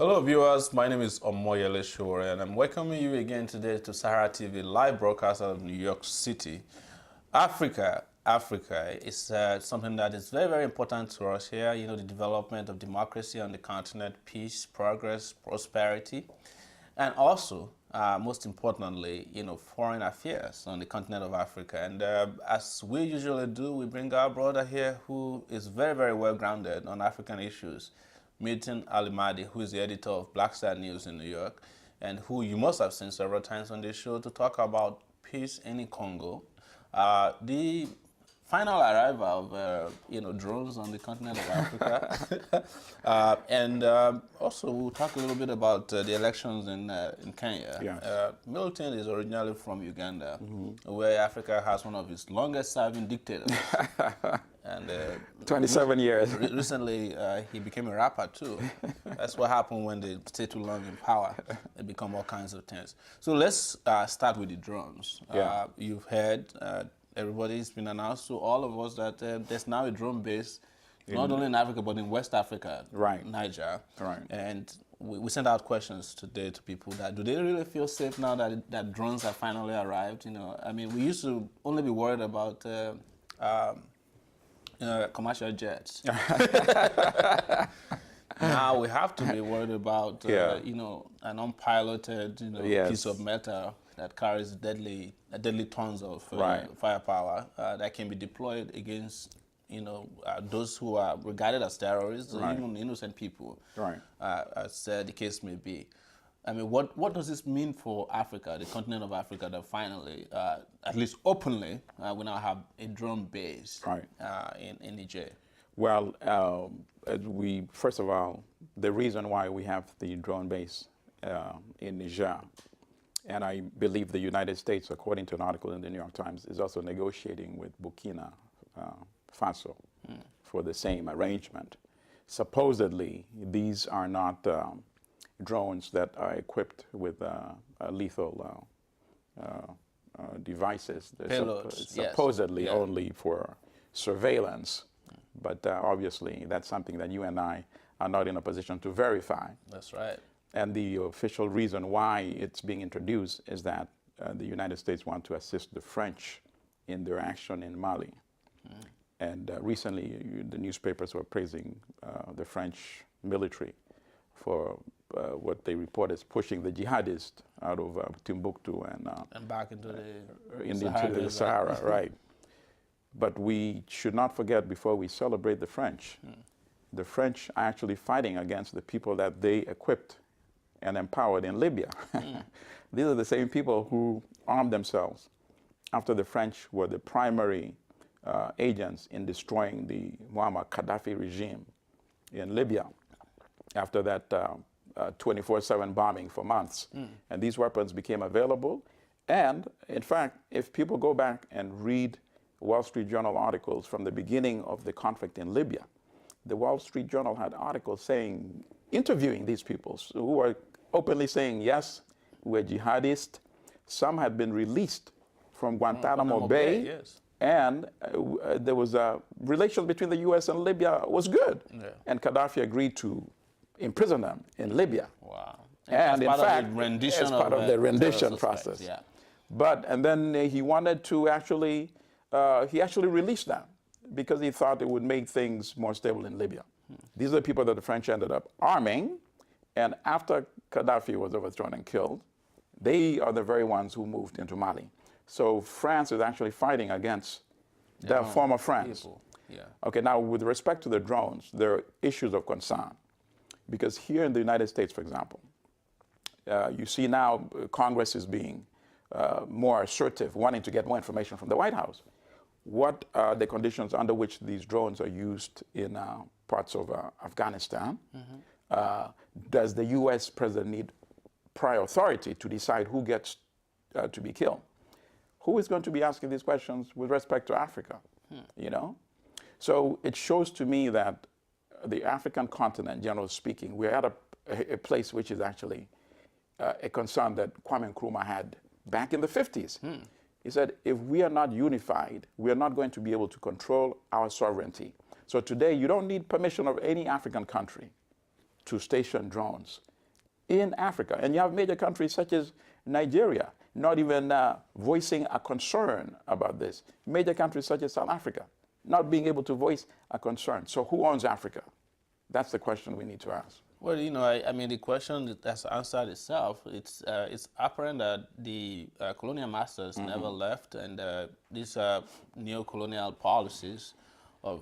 Hello viewers, my name is Omoyele Shore and I'm welcoming you again today to SaharaTV live broadcast out of New York City. Africa is something that is very, very important to us here. You know, the development of democracy on the continent, peace, progress, prosperity, and also, most importantly, you know, foreign affairs on the continent of Africa. And as we usually do, we bring our brother here who is very, very well grounded on African issues. Milton Allimadi, who is the editor of Black Star News in New York, and who you must have seen several times on this show to talk about peace in Congo, the final arrival of drones on the continent of Africa, and also we'll talk a little bit about the elections in Kenya. Yes. Milton is originally from Uganda, where Africa has one of its longest-serving dictators. And 27 years. Recently, he became a rapper too. That's what happened when they stay too long in power. They become all kinds of things. So let's start with the drones. Yeah. You've heard, everybody's been announced to all of us that there's now a drone base, not only in Africa, but in West Africa, right. Niger. Right. And we sent out questions today to people that, do they really feel safe now that drones have finally arrived? You know, I mean, we used to only be worried about commercial jets. Now we have to be worried about, an unpiloted, piece of metal that carries deadly tons of firepower that can be deployed against, those who are regarded as terrorists, or even innocent people, as the case may be. I mean, what does this mean for Africa, the continent of Africa, that finally, at least openly, we now have a drone base in Niger? Well, first of all, the reason why we have the drone base in Niger, and I believe the United States, according to an article in the New York Times, is also negotiating with Burkina Faso for the same arrangement. Supposedly, these are not drones that are equipped with lethal devices. They're supposedly only for surveillance, but obviously that's something that you and I are not in a position to verify. That's right. And the official reason why it's being introduced is that the United States want to assist the French in their action in Mali. And recently, the newspapers were praising the French military for what they report as pushing the jihadists out of Timbuktu and back into the Sahara, right? But we should not forget, before we celebrate the French, the French are actually fighting against the people that they equipped and empowered in Libya. These are the same people who armed themselves after the French were the primary agents in destroying the Muammar Gaddafi regime in Libya after that 24/7 bombing for months. And these weapons became available. And in fact, if people go back and read Wall Street Journal articles from the beginning of the conflict in Libya, the Wall Street Journal had articles interviewing these people who were openly saying, yes, we're jihadists. Some had been released from Guantanamo Bay. Yes. And there was relations between the U.S. and Libya was good. And Gaddafi agreed to imprison them in Libya. Wow. And in fact, as part of the rendition process. Yeah. And then he wanted to he actually released them because he thought it would make things more stable in Libya. These are the people that the French ended up arming. And after Gaddafi was overthrown and killed, they are the very ones who moved into Mali. So France is actually fighting against their former friends. Okay, now with respect to the drones, there are issues of concern. Because here in the United States, for example, you see now Congress is being more assertive, wanting to get more information from the White House. What are the conditions under which these drones are used in parts of Afghanistan? Does the U.S. president need prior authority to decide who gets to be killed? Who is going to be asking these questions with respect to Africa? So it shows to me that the African continent, generally speaking, we're at a place which is actually a concern that Kwame Nkrumah had back in the 50s. He said, if we are not unified, we are not going to be able to control our sovereignty. So today, you don't need permission of any African country to station drones in Africa. And you have major countries such as Nigeria not even voicing a concern about this. Major countries such as South Africa not being able to voice a concern. So who owns Africa? That's the question we need to ask. Well, I mean, the question has answered itself. It's apparent that the colonial masters never left, and these neo-colonial policies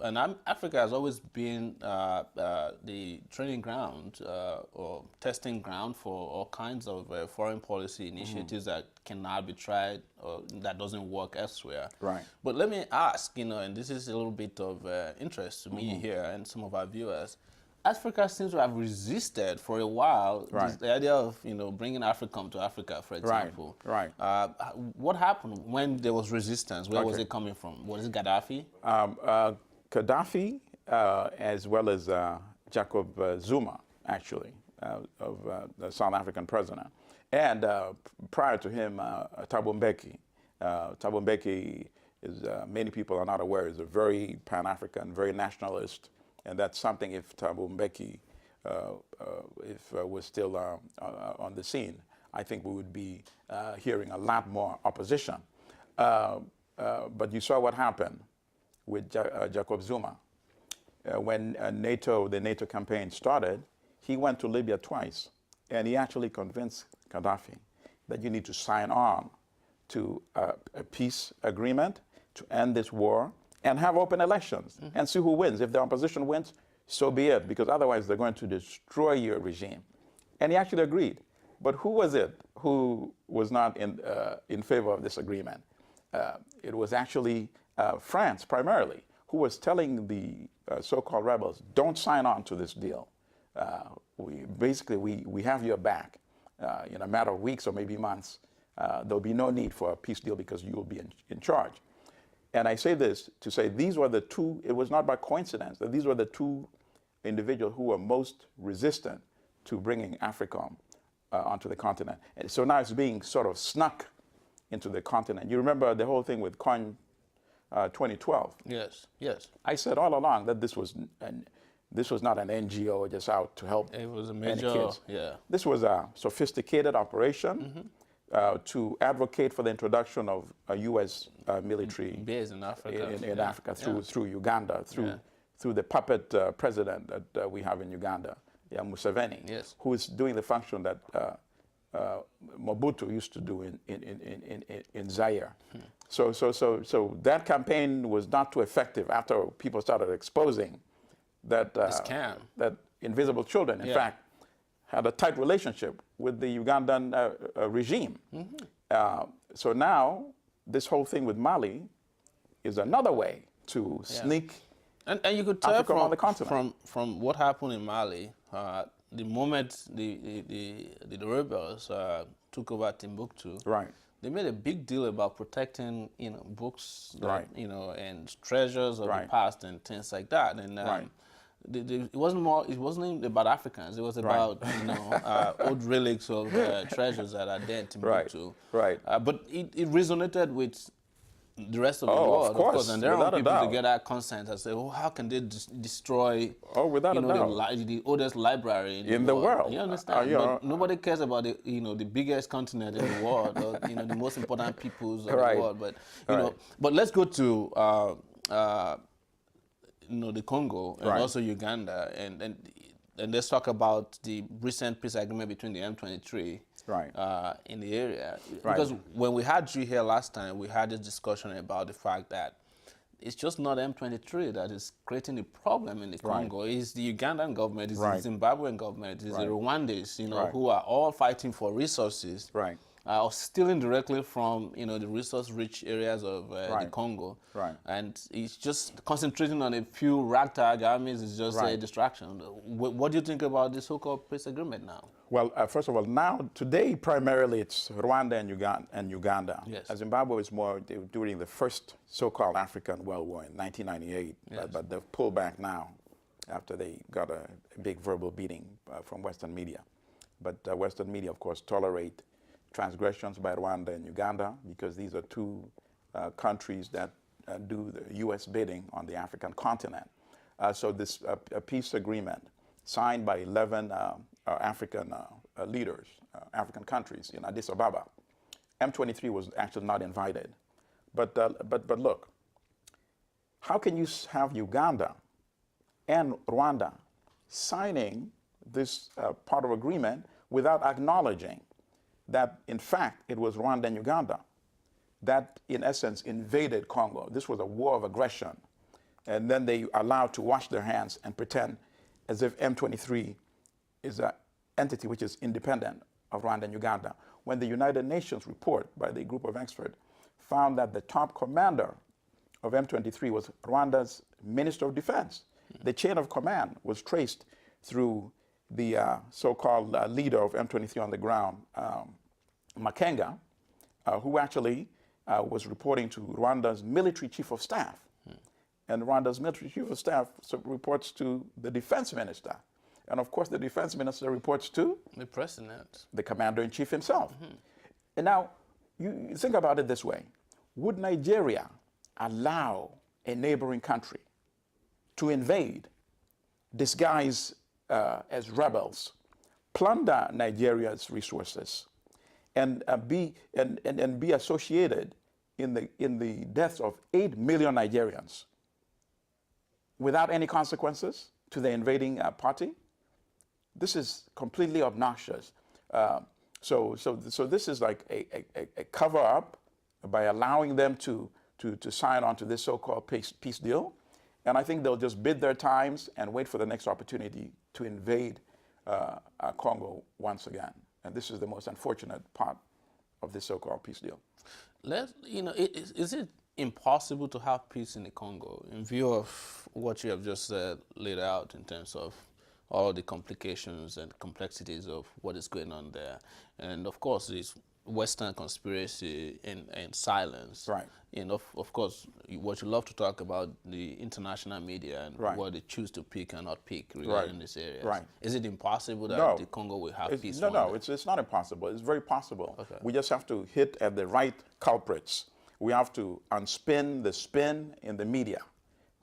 and Africa has always been the training ground or testing ground for all kinds of foreign policy initiatives that cannot be tried or that doesn't work elsewhere. Right. But let me ask, and this is a little bit of interest to me here and some of our viewers. Africa seems to have resisted for a while the idea of bringing AFRICOM to Africa, for example. Right. What happened when there was resistance? Where was it coming from? Was it Gaddafi? Gaddafi, as well as Jacob Zuma, actually, of the South African president, and prior to him, Thabo Mbeki. Thabo Mbeki is many people are not aware is a very Pan-African, very nationalist. And that's something if Thabo Mbeki was still on the scene, I think we would be hearing a lot more opposition. But you saw what happened with Jacob Zuma. When the NATO campaign started, he went to Libya twice, and he actually convinced Gaddafi that you need to sign on to a peace agreement to end this war and have open elections and see who wins. If the opposition wins, so be it, because otherwise they're going to destroy your regime. And he actually agreed. But who was it who was not in favor of this agreement? It was actually France, primarily, who was telling the so-called rebels, don't sign on to this deal. We have your back. In a matter of weeks or maybe months, there'll be no need for a peace deal because you will be in charge. And I say this to say these were the two, it was not by coincidence that these were the two individuals who were most resistant to bringing AFRICOM onto the continent. And so now it's being sort of snuck into the continent. You remember the whole thing with COIN 2012? Yes, yes. I said all along that this was not an NGO just out to help. It was a major, kids. yeah. This was a sophisticated operation to advocate for the introduction of a U.S. military base in Africa, in Africa through Uganda, through the puppet president that we have in Uganda, Museveni, who is doing the function that Mobutu used to do in Zaire. So that campaign was not too effective after people started exposing that scam, that invisible children, in fact, had a tight relationship with the Ugandan regime. So now this whole thing with Mali is another way to sneak and you could tell Africa on the continent. From what happened in Mali, the moment the rebels took over Timbuktu, they made a big deal about protecting books that, and treasures of the past and things like that. And it wasn't about Africans. It was about old relics of treasures that are there in Timbuktu. But it resonated with the rest of the world, of course, and there are people to get that consent and say, "Oh, how can they destroy?" The oldest library in the world. You understand? But nobody cares about the biggest continent in the world, or the most important peoples of the world. But but let's go to the Congo and also Uganda, and let's talk about the recent peace agreement between the M23 in the area. Because when we had you here last time, we had this discussion about the fact that it's just not M23 that is creating the problem in the Congo. It's the Ugandan government, it's the Zimbabwean government, it's the Rwandans, who are all fighting for resources. Or stealing directly from the resource-rich areas of the Congo, and it's just concentrating on a few ragtag armies is just a distraction. What do you think about the so-called peace agreement now? Well, first of all, today primarily it's Rwanda and Uganda. Zimbabwe is more during the first so-called African World War in 1998, but they've pulled back now after they got a big verbal beating from Western media. But Western media, of course, tolerate transgressions by Rwanda and Uganda because these are two countries that do the U.S. bidding on the African continent. So this peace agreement signed by 11 African leaders, African countries in Addis Ababa. M23 was actually not invited. But look, how can you have Uganda and Rwanda signing this part of agreement without acknowledging that, in fact, it was Rwanda and Uganda that, in essence, invaded Congo? This was a war of aggression. And then they allowed to wash their hands and pretend as if M23 is an entity which is independent of Rwanda and Uganda. When the United Nations report by the group of experts found that the top commander of M23 was Rwanda's Minister of Defense. The chain of command was traced through the so-called leader of M23 on the ground, Makenga, who actually was reporting to Rwanda's military chief of staff. And Rwanda's military chief of staff reports to the defense minister. And of course, the defense minister reports to the president, the commander-in-chief himself. And now, you think about it this way. Would Nigeria allow a neighboring country to invade, disguise as rebels, plunder Nigeria's resources, and be associated in the deaths of 8 million Nigerians without any consequences to the invading party? This is completely obnoxious. So this is like a cover-up by allowing them to sign on to this so-called peace deal. And I think they'll just bid their times and wait for the next opportunity to invade Congo once again. And this is the most unfortunate part of this so-called peace deal. Is it impossible to have peace in the Congo in view of what you have just laid out in terms of all the complications and complexities of what is going on there? And of course, this Western conspiracy and silence. Right. And of course, what you love to talk about, the international media and what they choose to pick and not pick regarding this area. Right. Is it impossible that the Congo will have peace? No, it's not impossible. It's very possible. Okay. We just have to hit at the right culprits. We have to unspin the spin in the media.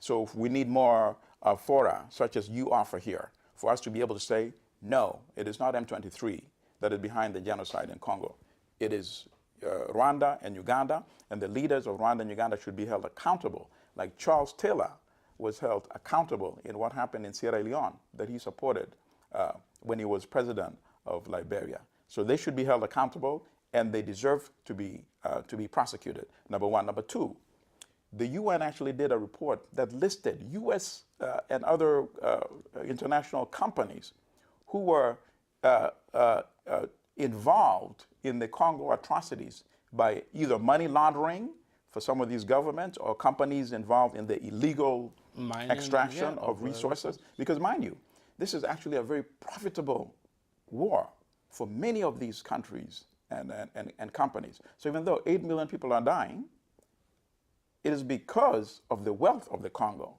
So if we need more fora, such as you offer here, for us to be able to say, no, it is not M23 that is behind the genocide in Congo. It is Rwanda and Uganda, and the leaders of Rwanda and Uganda should be held accountable, like Charles Taylor was held accountable in what happened in Sierra Leone that he supported when he was president of Liberia. So they should be held accountable, and they deserve to be prosecuted, number one. Number two, the UN actually did a report that listed U.S. And other international companies who were involved in the Congo atrocities by either money laundering for some of these governments or companies involved in the illegal extraction of resources. Because mind you, this is actually a very profitable war for many of these countries and companies. So even though 8 million people are dying, it is because of the wealth of the Congo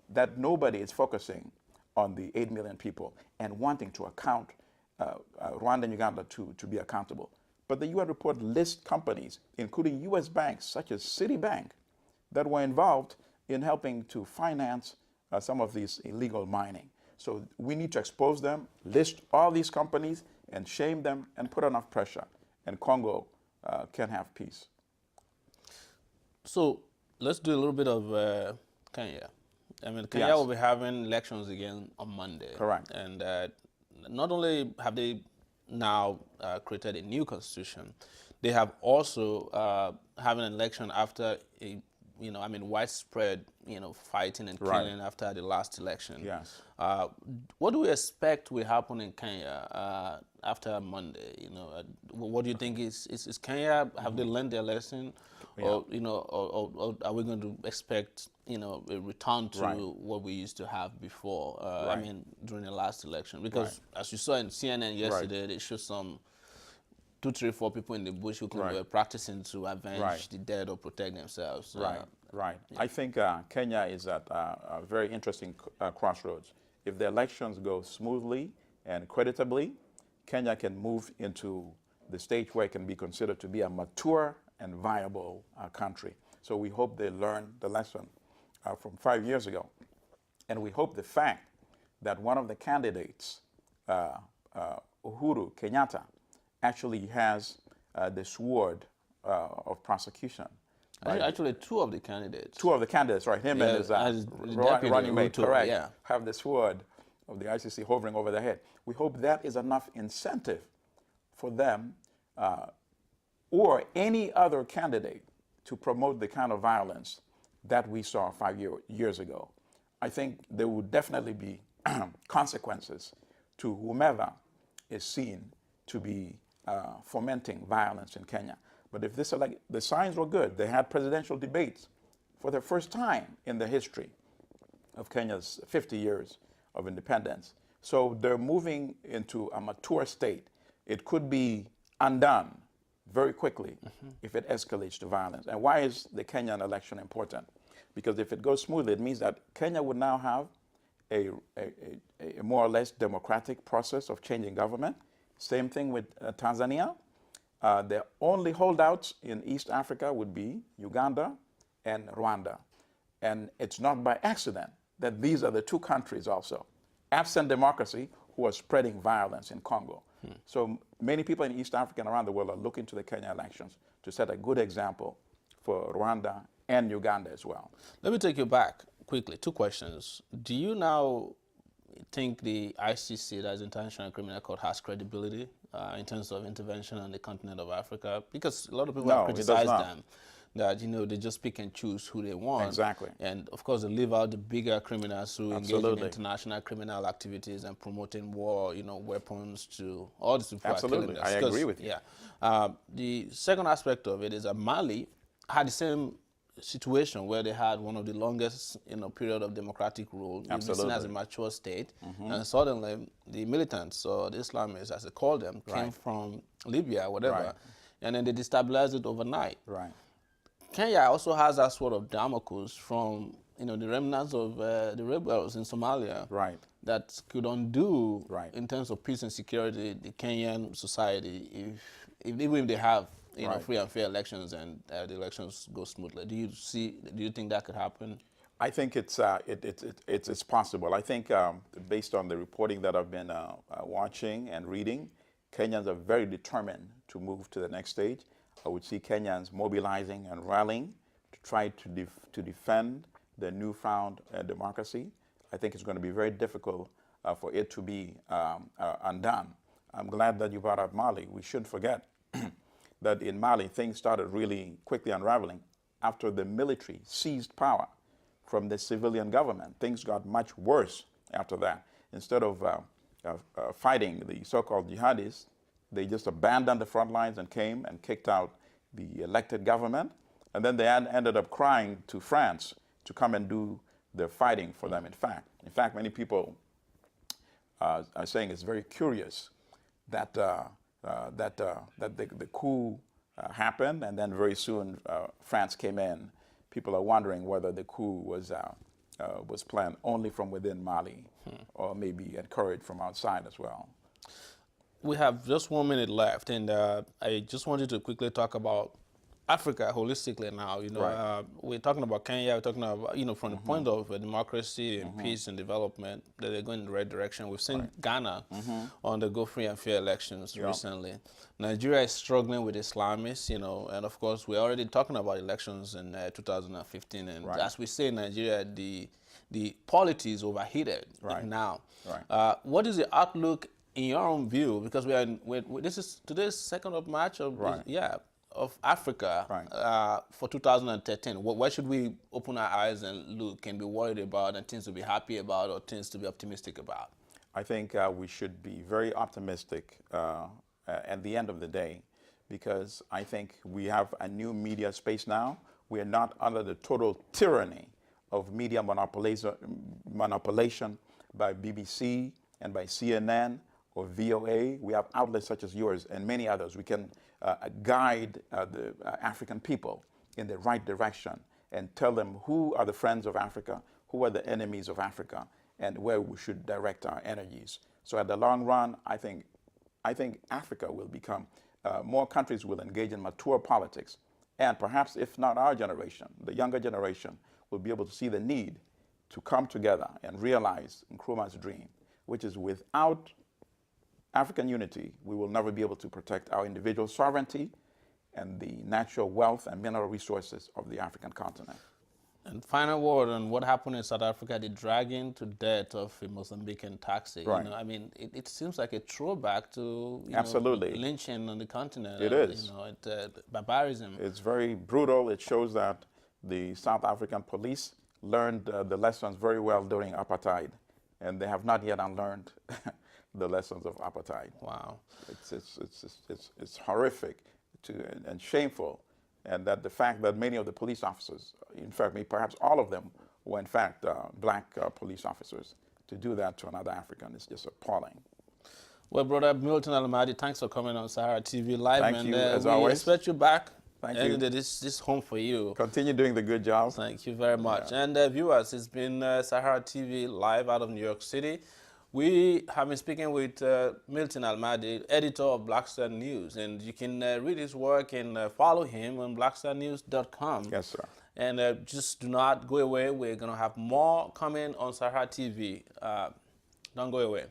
that nobody is focusing on the 8 million people and wanting to account Rwanda and Uganda to be accountable. But the UN report lists companies, including U.S. banks such as Citibank, that were involved in helping to finance some of these illegal mining. So we need to expose them, list all these companies, and shame them and put enough pressure, and Congo can have peace. So let's do a little bit of Kenya. I mean, Kenya will be having elections again on Monday. Correct. And not only have they now created a new constitution, they have also having an election after a, widespread, fighting and killing after the last election. Yes. What do we expect will happen in Kenya after Monday? What do you think is Kenya, have they learned their lesson? Or, or are we going to expect, a return to what we used to have before, during the last election? Because as you saw in CNN yesterday, they showed some 2, 3, 4 people in the bush who were practicing to avenge the dead or protect themselves. Right. I think Kenya is at a very interesting crossroads. If the elections go smoothly and creditably, Kenya can move into the stage where it can be considered to be a mature and viable country. So we hope they learn the lesson from 5 years ago. And we hope the fact that one of the candidates Uhuru Kenyatta actually has the sword of prosecution. Actually, two of the candidates. Two of the candidates, right? Him and his running mate, correct, have the sword of the ICC hovering over their head. We hope that is enough incentive for them or any other candidate to promote the kind of violence that we saw 5 years ago. I think there will definitely be consequences to whomever is seen to be fomenting violence in Kenya. But if this the signs were good, they had presidential debates for the first time in the history of Kenya's 50 years of independence. So they're moving into a mature state. It could be undone very quickly if it escalates to violence. And why is the Kenyan election important? Because if it goes smoothly, it means that Kenya would now have a more or less democratic process of changing government. Same thing with Tanzania. The only holdouts in East Africa would be Uganda and Rwanda. And it's not by accident that these are the two countries also, absent democracy, who are spreading violence in Congo. So many people in East Africa and around the world are looking to the Kenya elections to set a good example for Rwanda and Uganda as well. Let me take you back quickly. Two questions. Do you now think the ICC, that is International Criminal Court, has credibility in terms of intervention on the continent of Africa? Because a lot of people have criticized them that, you know, they just pick and choose who they want. Exactly. And of course, they leave out the bigger criminals who engage in international criminal activities and promoting war, you know, weapons to all these people. Absolutely, I agree with you. Yeah. The second aspect of it is that Mali had the same situation where they had one of the longest, you know, period of democratic rule. Absolutely. Seen as a mature state, and suddenly the militants or the Islamists, as they call them, came from Libya, whatever, and then they destabilized it overnight. Right. Kenya also has that sort of Damocles from, you know, the remnants of the rebels in Somalia, that could undo, in terms of peace and security, the Kenyan society, even if they have, you know, free and fair elections and the elections go smoothly. Do you think that could happen? I think it's possible. I think based on the reporting that I've been watching and reading, Kenyans are very determined to move to the next stage. I would see Kenyans mobilizing and rallying to try to defend the newfound democracy. I think it's going to be very difficult for it to be undone. I'm glad that you brought up Mali. We shouldn't forget that in Mali, things started really quickly unraveling after the military seized power from the civilian government. Things got much worse after that. Instead of fighting the so-called jihadists, they just abandoned the front lines and came and kicked out the elected government. And then they ended up crying to France to come and do the fighting for them, in fact. Many people are saying it's very curious that the coup happened, and then very soon France came in. People are wondering whether the coup was planned only from within Mali, or maybe encouraged from outside as well. We have just 1 minute left, and I just wanted to quickly talk about Africa holistically now. You know, we're talking about Kenya. We're talking about, you know, from the point of democracy and peace and development, that they're going in the right direction. We've seen Ghana undergo free and fair elections recently. Nigeria is struggling with Islamists, you know, and of course we're already talking about elections in 2015. And as we say in Nigeria, the politics overheated now. What is the outlook in your own view? Because this is today's 2nd of March of of Africa for 2013. Where should we open our eyes and look and be worried about, and things to be happy about, or things to be optimistic about? I think we should be very optimistic at the end of the day, because I think we have a new media space now. We are not under the total tyranny of media manipulation by BBC and by CNN or VOA. We have outlets such as yours and many others. We can guide the African people in the right direction and tell them who are the friends of Africa, who are the enemies of Africa, and where we should direct our energies. So at the long run, I think Africa will become, more countries will engage in mature politics. And perhaps, if not our generation, the younger generation will be able to see the need to come together and realize Nkrumah's dream, which is without African unity, we will never be able to protect our individual sovereignty and the natural wealth and mineral resources of the African continent. And final word on what happened in South Africa, the dragging to death of a Mozambican taxi. Right. You know, I mean, it seems like a throwback to Absolutely. lynching on the continent. It is. You know, barbarism. It's very brutal. It shows that the South African police learned the lessons very well during apartheid, and they have not yet unlearned the lessons of apartheid. Wow. It's horrific and shameful, and that the fact that many of the police officers, in fact, perhaps all of them, were in fact black police officers, to do that to another African is just appalling. Well, Brother Milton Allimadi, thanks for coming on Sahara TV Live. Thank you, as we always. expect you back. Thank and you. This home for you. Continue doing the good job. Thank you very much. Yeah. And viewers, it's been Sahara TV Live out of New York City. We have been speaking with Milton Allimadi, editor of Black Star News, and you can read his work and follow him on blackstarnews.com. Yes, sir. And just do not go away. We're going to have more coming on Sahara TV. Don't go away.